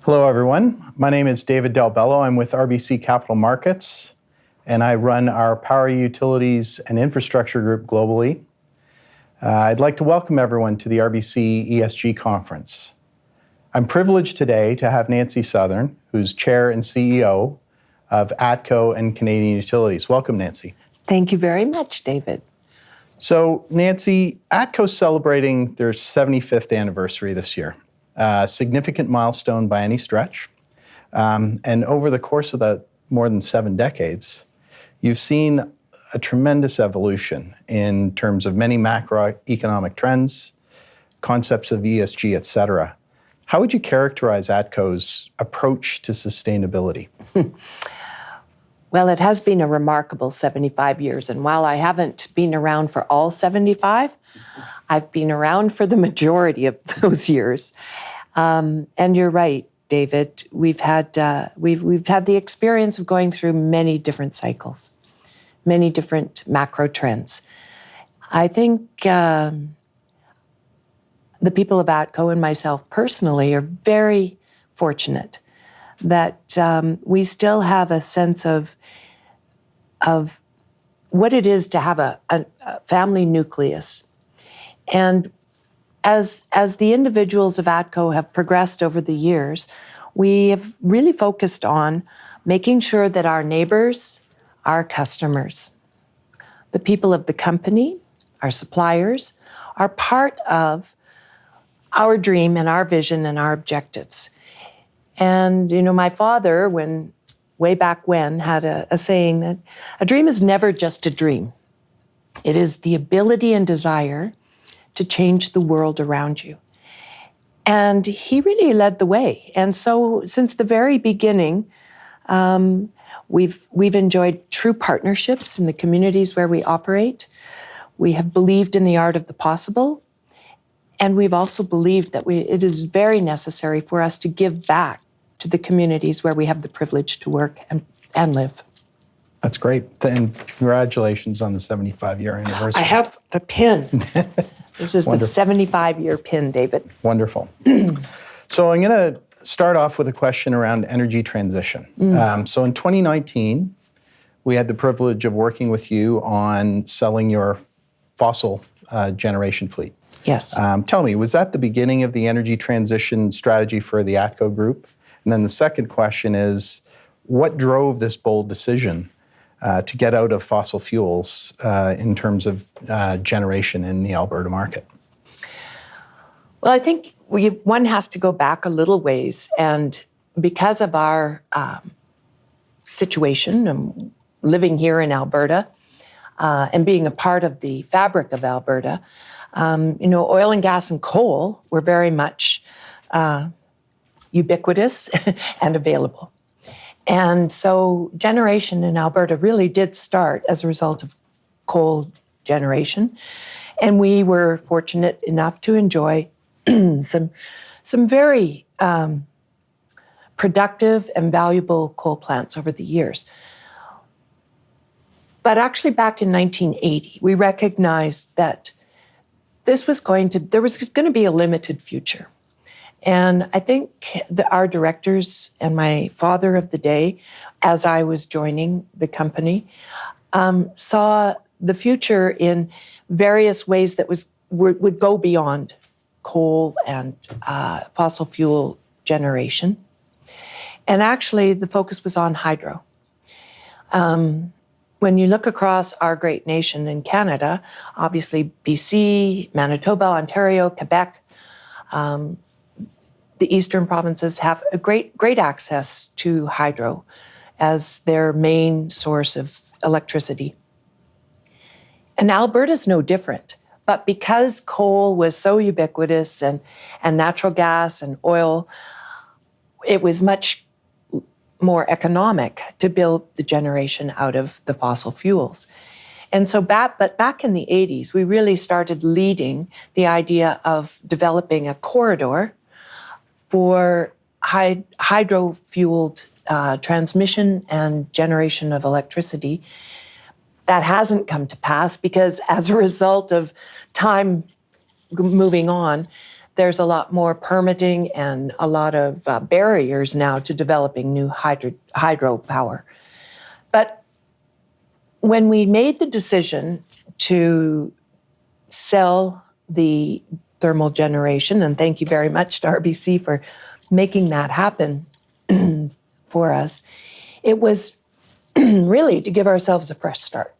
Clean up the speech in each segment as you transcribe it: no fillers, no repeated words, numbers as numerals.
Hello, everyone. My name is David Dal Bello. I'm with RBC Capital Markets, and I run our Power Utilities and Infrastructure Group globally. I'd like to welcome everyone to the RBC ESG Conference. I'm privileged today to have Nancy Southern, who's Chair and CEO of ATCO and Canadian Utilities. Welcome, Nancy. Thank you very much, David. So, Nancy, ATCO's celebrating their 75th anniversary this year. A significant milestone by any stretch. And over the course of the more than 7 decades, you've seen a tremendous evolution in terms of many macroeconomic trends, concepts of ESG, et cetera. How would you characterize ATCO's approach to sustainability? Well, it has been a remarkable 75 years. And while I haven't been around for all 75, I've been around for the majority of those years. And you're right, David. We've had the experience of going through many different cycles, many different macro trends. I think the people of ATCO and myself personally are very fortunate that we still have a sense of what it is to have a family nucleus. And as the individuals of ATCO have progressed over the years, we have really focused on making sure that our neighbors, our customers, the people of the company, our suppliers, are part of our dream and our vision and our objectives. And, my father, way back when, had a saying that a dream is never just a dream. It is the ability and desire to change the world around you. And he really led the way. And so since the very beginning, we've enjoyed true partnerships in the communities where we operate. We have believed in the art of the possible. And we've also believed that it is very necessary for us to give back to the communities where we have the privilege to work and live. That's great. And congratulations on the 75-year anniversary. I have the pin. This is the 75-year pin, David. Wonderful. So I'm going to start off with a question around energy transition. So in 2019, we had the privilege of working with you on selling your fossil generation fleet. Yes. Tell me, was that the beginning of the energy transition strategy for the ATCO Group? And then the second question is, what drove this bold decision to get out of fossil fuels in terms of generation in the Alberta market? Well, I think one has to go back a little ways. And because of our situation, living here in Alberta and being a part of the fabric of Alberta, oil and gas and coal were very much ubiquitous and available. And so generation in Alberta really did start as a result of coal generation. And we were fortunate enough to enjoy some very productive and valuable coal plants over the years. But actually back in 1980, we recognized that there was going to be a limited future. And I think our directors and my father of the day, as I was joining the company, saw the future in various ways that would go beyond coal and fossil fuel generation. And actually, the focus was on hydro. When you look across our great nation in Canada, obviously BC, Manitoba, Ontario, Quebec, the eastern provinces have a great access to hydro as their main source of electricity. And Alberta's no different. But because coal was so ubiquitous and natural gas and oil, it was much more economic to build the generation out of the fossil fuels. And so back in the 80s, we really started leading the idea of developing a corridor for hydro-fueled transmission and generation of electricity. That hasn't come to pass because as a result of time moving on, there's a lot more permitting and a lot of barriers now to developing new hydropower. But when we made the decision to sell the thermal generation, and thank you very much to RBC for making that happen for us, it was really to give ourselves a fresh start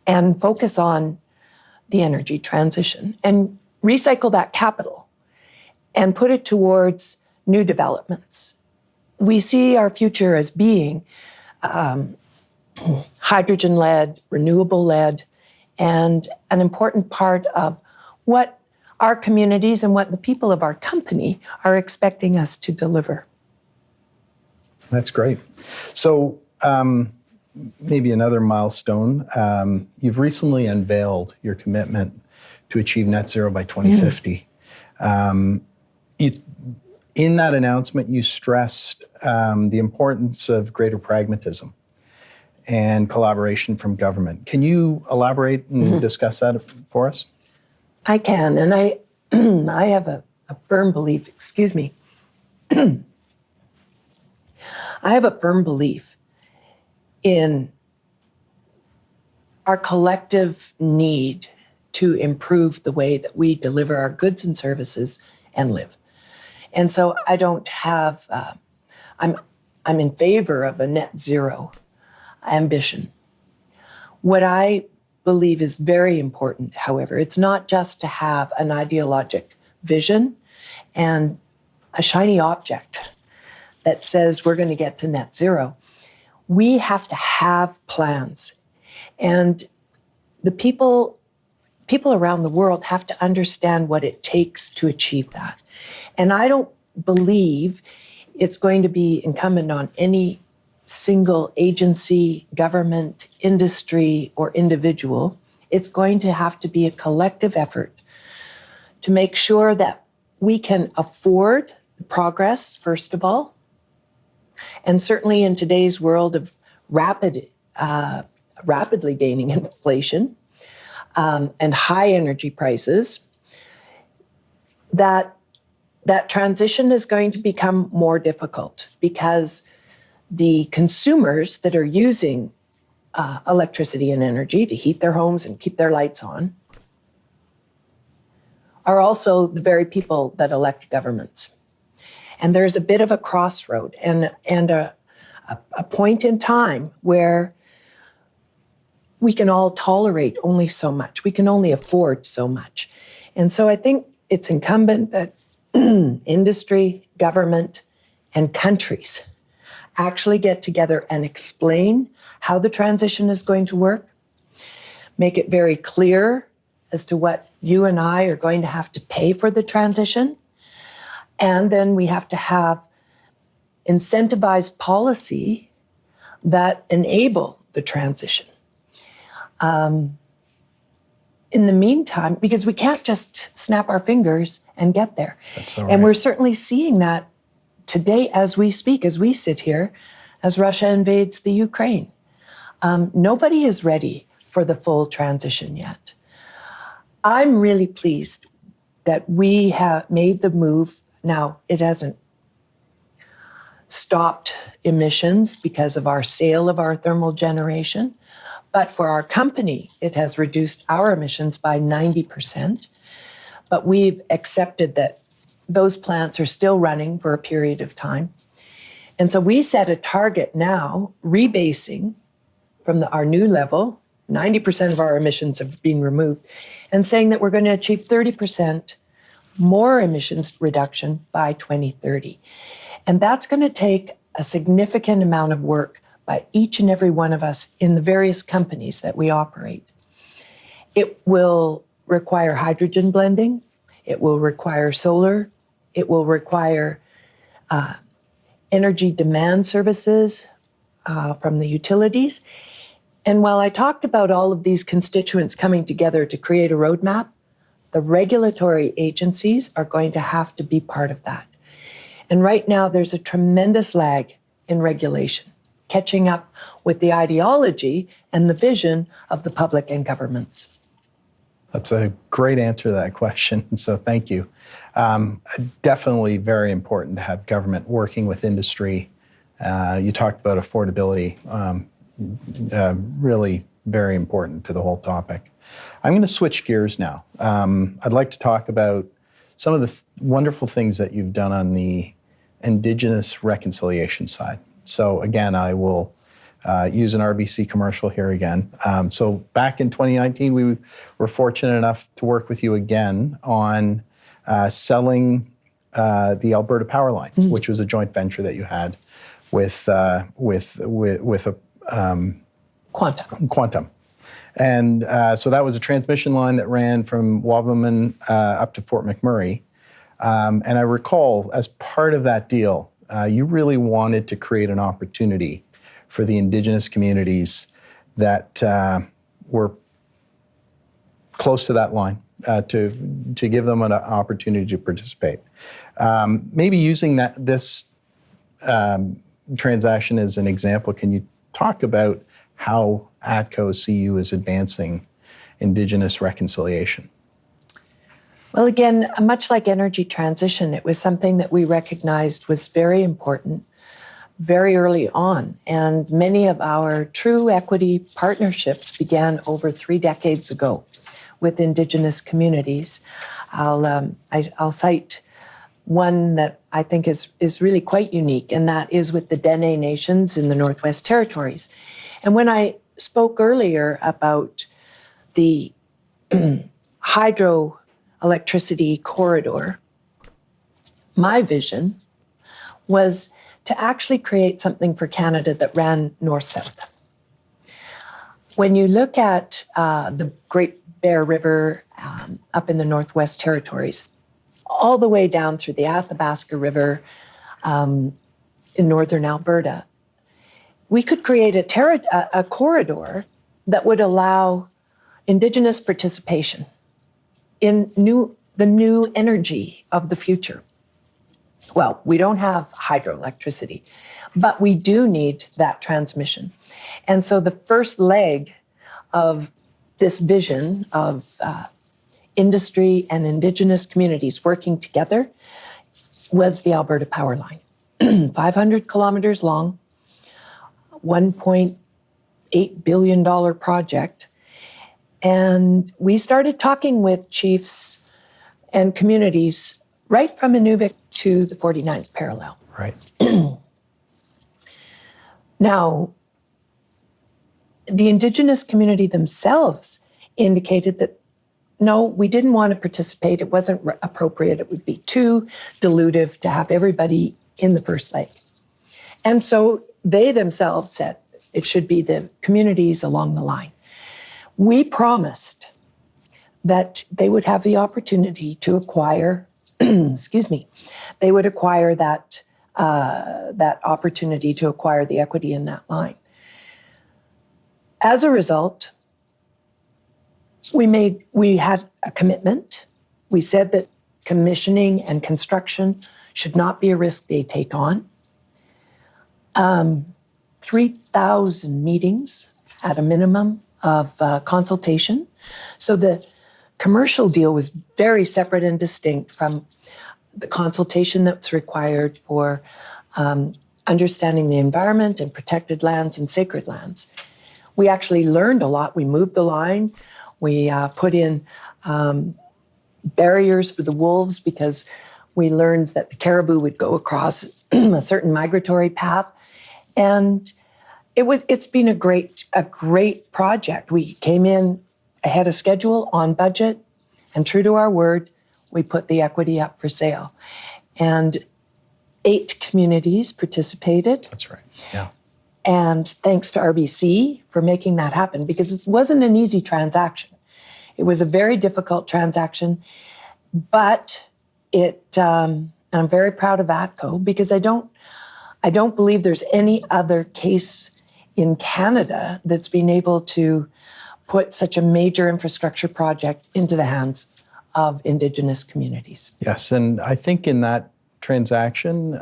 and focus on the energy transition and recycle that capital and put it towards new developments. We see our future as being hydrogen-led, renewable-led, and an important part of what our communities and what the people of our company are expecting us to deliver. That's great. So maybe another milestone. You've recently unveiled your commitment to achieve net zero by 2050. In that announcement, you stressed the importance of greater pragmatism and collaboration from government. Can you elaborate and discuss that for us? I can, and I have a firm belief, I have a firm belief in our collective need to improve the way that we deliver our goods and services and live. And so I don't have, I'm in favor of a net zero ambition. What I believe is very important, however, it's not just to have an ideologic vision and a shiny object that says we're going to get to net zero. We have to have plans. And the people around the world have to understand what it takes to achieve that. And I don't believe it's going to be incumbent on any single agency, government, industry, or individual. It's going to have to be a collective effort to make sure that we can afford the progress, first of all. And certainly in today's world of rapidly gaining inflation and high energy prices, that transition is going to become more difficult because the consumers that are using electricity and energy to heat their homes and keep their lights on are also the very people that elect governments. And there's a bit of a crossroad and a point in time where we can all tolerate only so much. We can only afford so much. And so I think it's incumbent that industry, government, and countries actually get together and explain how the transition is going to work, make it very clear as to what you and I are going to have to pay for the transition. And then we have to have incentivized policy that enable the transition. In the meantime, because we can't just snap our fingers and get there. That's all right. And we're certainly seeing that today as we speak, as we sit here, as Russia invades the Ukraine. Nobody is ready for the full transition yet. I'm really pleased that we have made the move. Now, it hasn't stopped emissions because of our sale of our thermal generation, but for our company, it has reduced our emissions by 90%. But we've accepted that those plants are still running for a period of time. And so we set a target now, rebasing from our new level, 90% of our emissions have been removed, and saying that we're going to achieve 30% more emissions reduction by 2030. And that's going to take a significant amount of work by each and every one of us in the various companies that we operate. It will require hydrogen blending. It will require solar. It will require energy demand services from the utilities. And while I talked about all of these constituents coming together to create a roadmap, the regulatory agencies are going to have to be part of that. And right now, there's a tremendous lag in regulation, catching up with the ideology and the vision of the public and governments. That's a great answer to that question, so thank you. Definitely very important to have government working with industry. You talked about affordability, really very important to the whole topic. I'm going to switch gears now. I'd like to talk about some of the wonderful things that you've done on the indigenous reconciliation side. So again, I will use an RBC commercial here again. So back in 2019, we were fortunate enough to work with you again on selling the Alberta Power Line, which was a joint venture that you had with Quantum. And so that was a transmission line that ran from Wabamun up to Fort McMurray. And I recall, as part of that deal, you really wanted to create an opportunity for the indigenous communities that were close to that line, to give them an opportunity to participate. Maybe using this transaction as an example, can you talk about how ATCO CU is advancing indigenous reconciliation? Well, again, much like energy transition, it was something that we recognized was very important very early on. And many of our true equity partnerships began over 3 decades ago with indigenous communities. I'll cite one that I think is really quite unique, and that is with the Dene Nations in the Northwest Territories. And when I spoke earlier about the hydroelectricity corridor, my vision was to actually create something for Canada that ran north-south. When you look at the Great Bear River up in the Northwest Territories, all the way down through the Athabasca River in northern Alberta, we could create a corridor that would allow indigenous participation in the new energy of the future. Well, we don't have hydroelectricity, but we do need that transmission. And so the first leg of this vision of industry and indigenous communities working together was the Alberta Power Line. 500 kilometers long, $1.8 billion project. And we started talking with chiefs and communities right from Inuvik to the 49th parallel. Right. Now, the indigenous community themselves indicated that no, we didn't want to participate. It wasn't appropriate. It would be too dilutive to have everybody in the first leg. And so they themselves said it should be the communities along the line. We promised that they would have the opportunity to acquire, they would acquire that opportunity to acquire the equity in that line. As a result, we had a commitment. We said that commissioning and construction should not be a risk they take on. 3,000 meetings at a minimum of consultation. So the commercial deal was very separate and distinct from the consultation that's required for understanding the environment and protected lands and sacred lands. We actually learned a lot. We moved the line. We put in barriers for the wolves because we learned that the caribou would go across a certain migratory path. And it's been a great project. We came in ahead of schedule, on budget, and true to our word, we put the equity up for sale. And 8 communities participated. That's right, yeah. And thanks to RBC for making that happen, because it wasn't an easy transaction. It was a very difficult transaction, but and I'm very proud of ATCO because I don't believe there's any other case in Canada that's been able to put such a major infrastructure project into the hands of Indigenous communities. Yes, and I think in that transaction,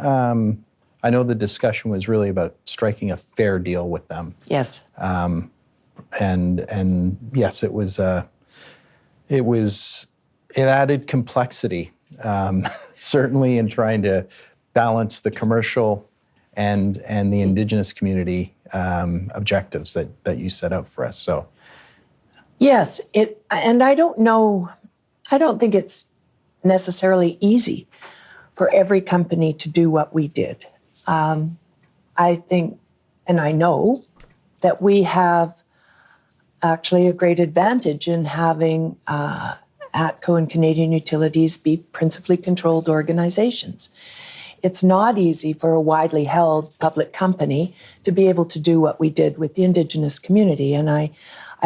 I know the discussion was really about striking a fair deal with them. Yes. And yes, it was It added complexity, certainly in trying to balance the commercial and the indigenous community objectives that you set out for us. So, yes, and I don't think it's necessarily easy for every company to do what we did. I think, and I know, that we have actually a great advantage in having ATCO and Canadian Utilities be principally controlled organizations. It's not easy for a widely held public company to be able to do what we did with the Indigenous community. And I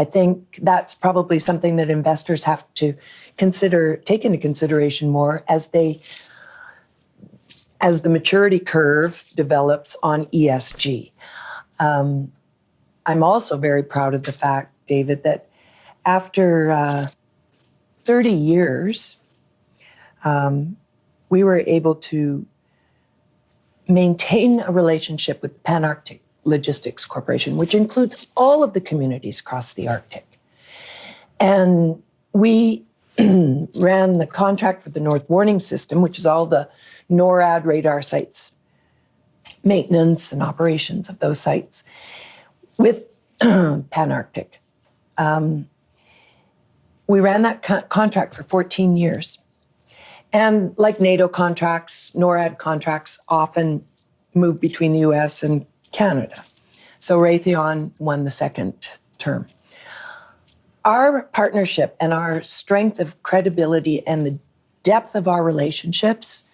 think that's probably something that investors have to take into consideration more as the maturity curve develops on ESG. I'm also very proud of the fact, David, that after 30 years, we were able to maintain a relationship with Pan-Arctic Logistics Corporation, which includes all of the communities across the Arctic. And we ran the contract for the North Warning System, which is all the NORAD radar sites, maintenance and operations of those sites, with Pan-Arctic. We ran that contract for 14 years. And like NATO contracts, NORAD contracts often move between the US and Canada. So Raytheon won the second term. Our partnership and our strength of credibility and the depth of our relationships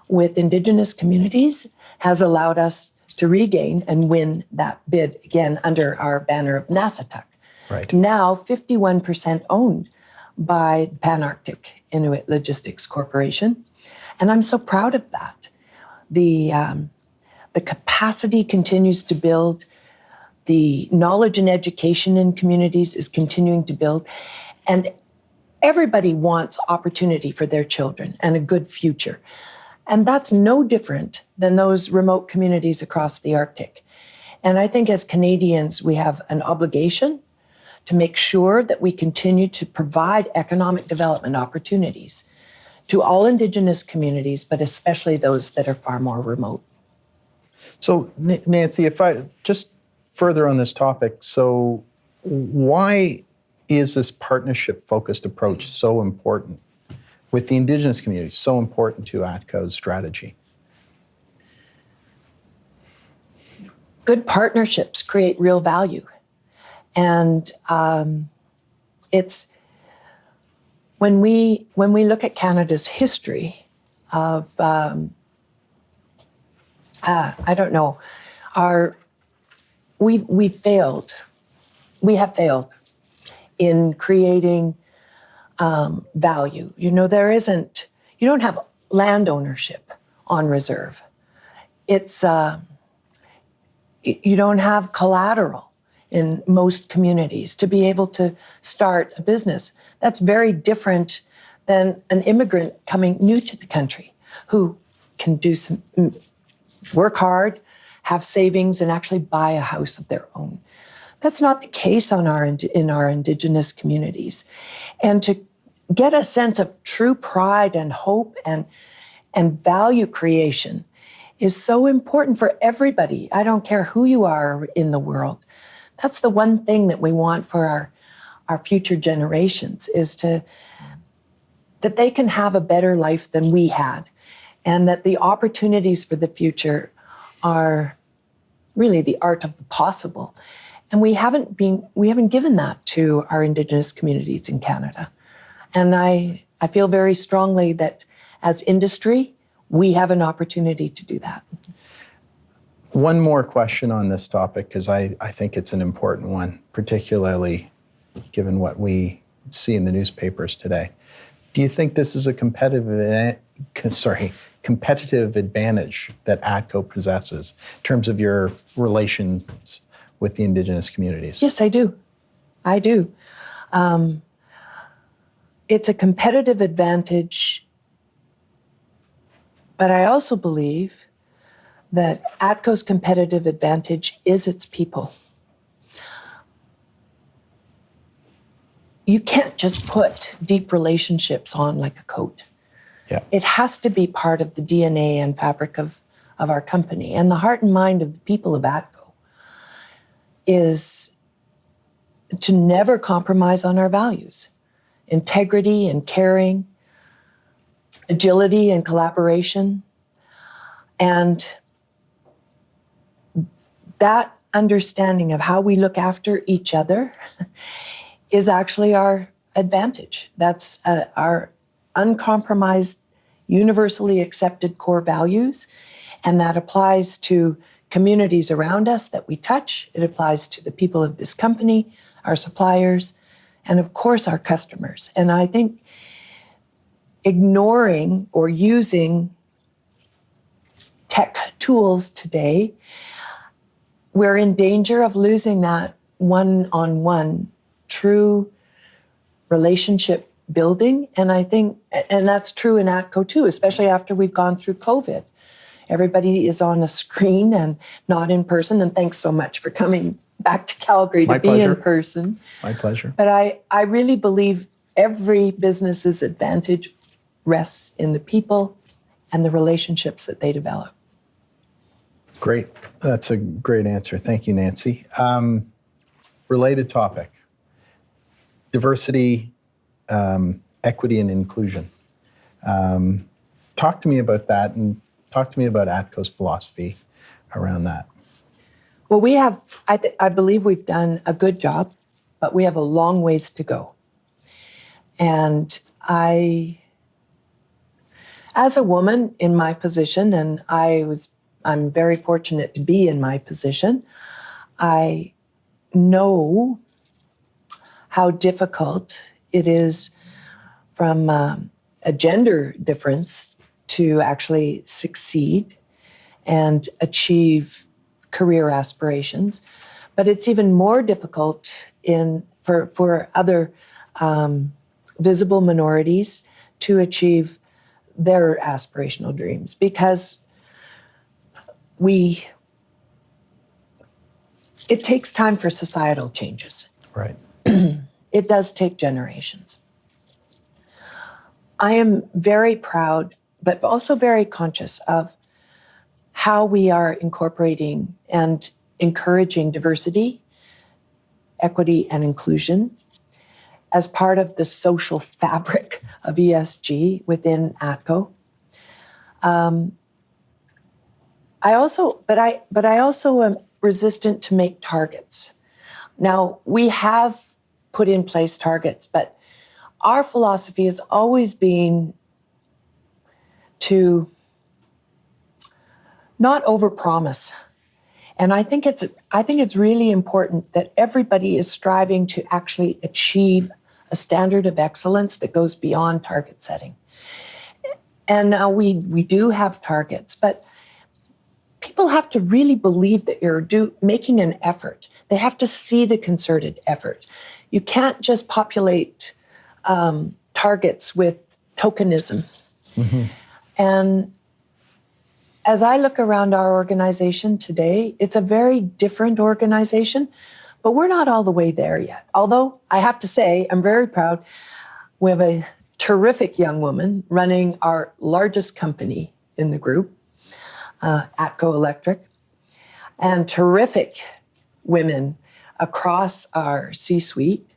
with Indigenous communities has allowed us to regain and win that bid again under our banner of NASATUC. Right. Now 51% owned by the Pan-Arctic Inuit Logistics Corporation. And I'm so proud of that. The capacity continues to build. The knowledge and education in communities is continuing to build. And everybody wants opportunity for their children and a good future. And that's no different than those remote communities across the Arctic. And I think as Canadians, we have an obligation to make sure that we continue to provide economic development opportunities to all Indigenous communities, but especially those that are far more remote. So, Nancy, if I just further on this topic, so why is this partnership-focused approach so important with the Indigenous community, so important to ATCO's strategy? Good partnerships create real value. And it's when we look at Canada's history of I don't know, we have failed in creating value. You know, you don't have land ownership on reserve. It's you don't have collateral in most communities to be able to start a business. That's very different than an immigrant coming new to the country who can work hard, have savings, and actually buy a house of their own. That's not the case in our Indigenous communities. And to get a sense of true pride and hope and value creation is so important for everybody. I don't care who you are in the world. That's the one thing that we want for our future generations, is that they can have a better life than we had, and that the opportunities for the future are really the art of the possible. And we haven't given that to our Indigenous communities in Canada. And I feel very strongly that as industry, we have an opportunity to do that. One more question on this topic, because I think it's an important one, particularly given what we see in the newspapers today. Do you think this is a competitive advantage that ATCO possesses in terms of your relations with the Indigenous communities? Yes, I do. I do. It's a competitive advantage, but I also believe that ATCO's competitive advantage is its people. you can't just put deep relationships on like a coat. Yeah. It has to be part of the DNA and fabric of our company. And the heart and mind of the people of ATCO is to never compromise on our values: integrity and caring, agility and collaboration. And that understanding of how we look after each other is actually our advantage. That's our uncompromised, universally accepted core values. And that applies to communities around us that we touch. It applies to the people of this company, our suppliers, and of course our customers. And I think ignoring or using tech tools today, we're in danger of losing that one-on-one true relationship building. And I think, and that's true in ATCO too, especially after we've gone through COVID. Everybody is on a screen and not in person. And thanks so much for coming back to Calgary to be in person. My pleasure. But I really believe every business's advantage rests in the people and the relationships that they develop. Great. That's a great answer. Thank you, Nancy. Related topic: diversity, equity, and inclusion. Talk to me about that, and talk to me about ATCO's philosophy around that. Well, we have, I believe we've done a good job, but we have a long ways to go. And as a woman in my position, and I'm very fortunate to be in my position, I know how difficult it is from a gender difference to actually succeed and achieve career aspirations. But it's even more difficult for other visible minorities to achieve their aspirational dreams, because it takes time for societal changes. Right. It does take generations. I am very proud, but also very conscious of how we are incorporating and encouraging diversity, equity, and inclusion as part of the social fabric of ESG within ATCO. I also am resistant to make targets. Now, we have put in place targets, but our philosophy has always been to not overpromise. And I think it's really important that everybody is striving to actually achieve a standard of excellence that goes beyond target setting. And now we do have targets, but people have to really believe that you're making an effort. They have to see the concerted effort. You can't just populate targets with tokenism. Mm-hmm. And as I look around our organization today, it's a very different organization, but we're not all the way there yet. Although I have to say, I'm very proud. We have a terrific young woman running our largest company in the group, ATCO Electric, and terrific women across our C-suite,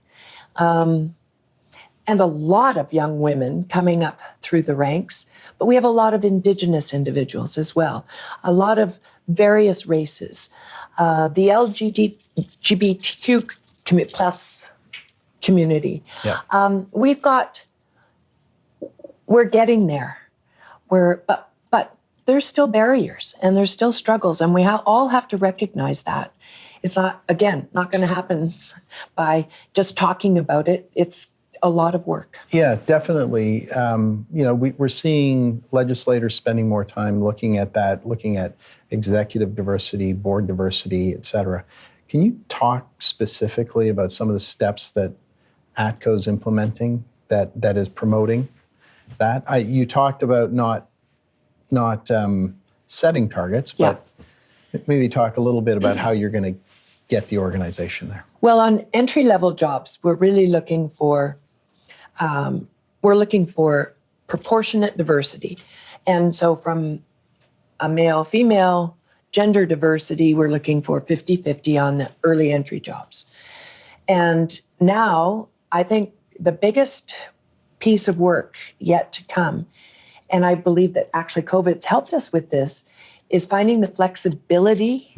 and a lot of young women coming up through the ranks. But we have a lot of indigenous individuals as well, a lot of various races, the LGBTQ plus community. Yeah. We're getting there. But there's still barriers and there's still struggles, and we all have to recognize that. It's not going to happen by just talking about it. It's a lot of work. Yeah, definitely. We're seeing legislators spending more time looking at that, looking at executive diversity, board diversity, et cetera. Can you talk specifically about some of the steps that ATCO is implementing that is promoting that? You talked about not setting targets, but maybe talk a little bit about how you're going to get the organization there? Well, on entry-level jobs, we're really looking for proportionate diversity. And so from a male-female gender diversity, we're looking for 50-50 on the early entry jobs. And now I think the biggest piece of work yet to come, and I believe that actually COVID's helped us with this, is finding the flexibility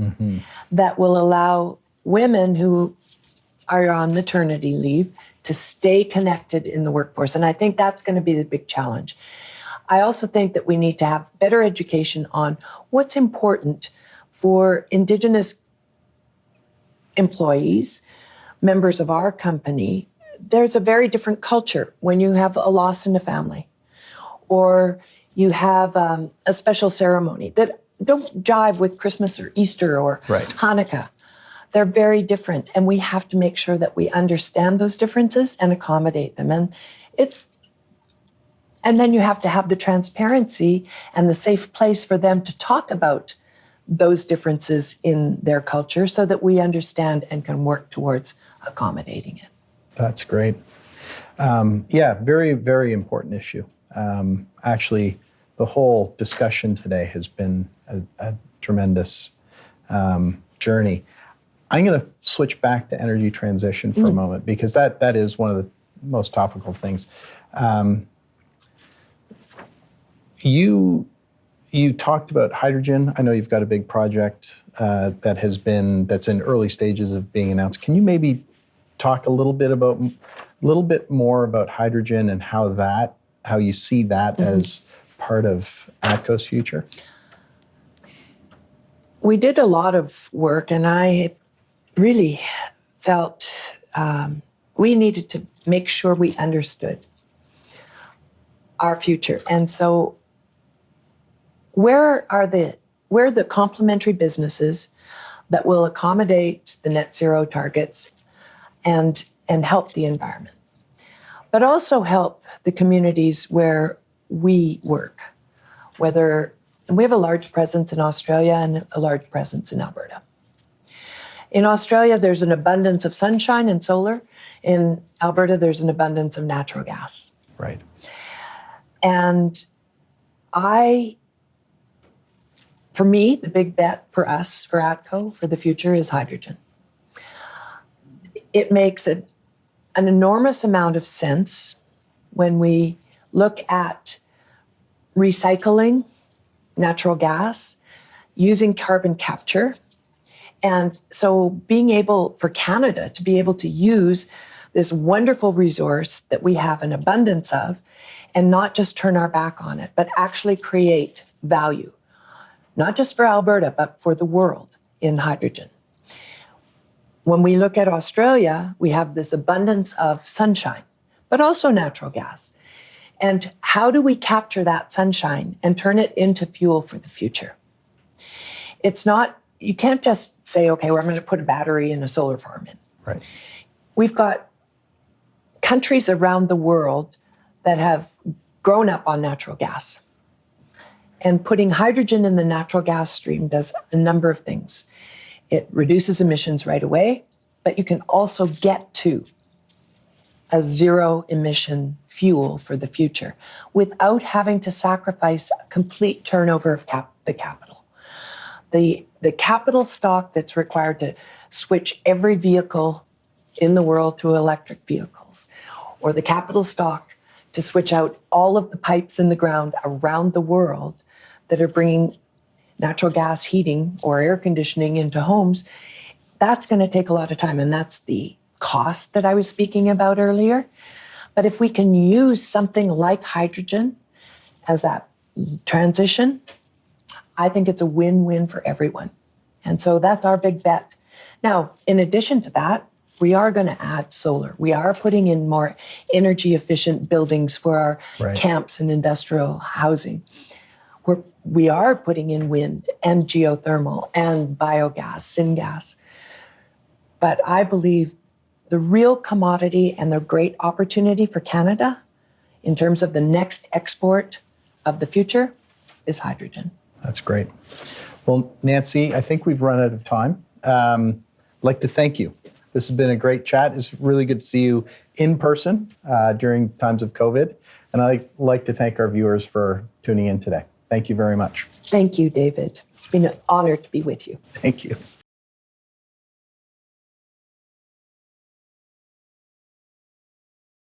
that will allow women who are on maternity leave to stay connected in the workforce. And I think that's going to be the big challenge. I also think that we need to have better education on what's important for Indigenous employees, members of our company. There's a very different culture when you have a loss in the family, or you have a special ceremony that don't jive with Christmas or Easter or Hanukkah. They're very different, and we have to make sure that we understand those differences and accommodate them. And then you have to have the transparency and the safe place for them to talk about those differences in their culture so that we understand and can work towards accommodating it. That's great. Yeah, very, very important issue. Actually, the whole discussion today has been a tremendous journey. I'm going to switch back to energy transition for a moment, because that is one of the most topical things. You talked about hydrogen. I know you've got a big project that's in early stages of being announced. Can you maybe talk a little bit more about hydrogen and how you see that as part of ATCO's future? We did a lot of work, and I really felt we needed to make sure we understood our future. And so where are the complementary businesses that will accommodate the net zero targets and help the environment, but also help the communities where we work, and we have a large presence in Australia and a large presence in Alberta. In Australia, there's an abundance of sunshine and solar. In Alberta, there's an abundance of natural gas. Right. And for me, the big bet for us, for ATCO, for the future is hydrogen. It makes an enormous amount of sense when we look at recycling natural gas, using carbon capture. And so being able, for Canada, to be able to use this wonderful resource that we have an abundance of, and not just turn our back on it, but actually create value, not just for Alberta, but for the world in hydrogen. When we look at Australia, we have this abundance of sunshine, but also natural gas. And how do we capture that sunshine and turn it into fuel for the future? You can't just say, okay, well, I'm going to put a battery in a solar farm in. Right. We've got countries around the world that have grown up on natural gas. And putting hydrogen in the natural gas stream does a number of things. It reduces emissions right away, but you can also get to a zero emission fuel for the future without having to sacrifice a complete turnover of the capital. The capital stock that's required to switch every vehicle in the world to electric vehicles, or the capital stock to switch out all of the pipes in the ground around the world that are bringing natural gas heating or air conditioning into homes, that's going to take a lot of time. And that's the cost that I was speaking about earlier. But if we can use something like hydrogen as that transition, I think it's a win-win for everyone. And so that's our big bet. Now, in addition to that, we are going to add solar. We are putting in more energy efficient buildings for our camps and industrial housing. We are putting in wind and geothermal and biogas, syngas. But I believe the real commodity and the great opportunity for Canada in terms of the next export of the future is hydrogen. That's great. Well, Nancy, I think we've run out of time. like to thank you. This has been a great chat. It's really good to see you in person during times of COVID. And I'd like to thank our viewers for tuning in today. Thank you very much. Thank you, David. It's been an honor to be with you. Thank you.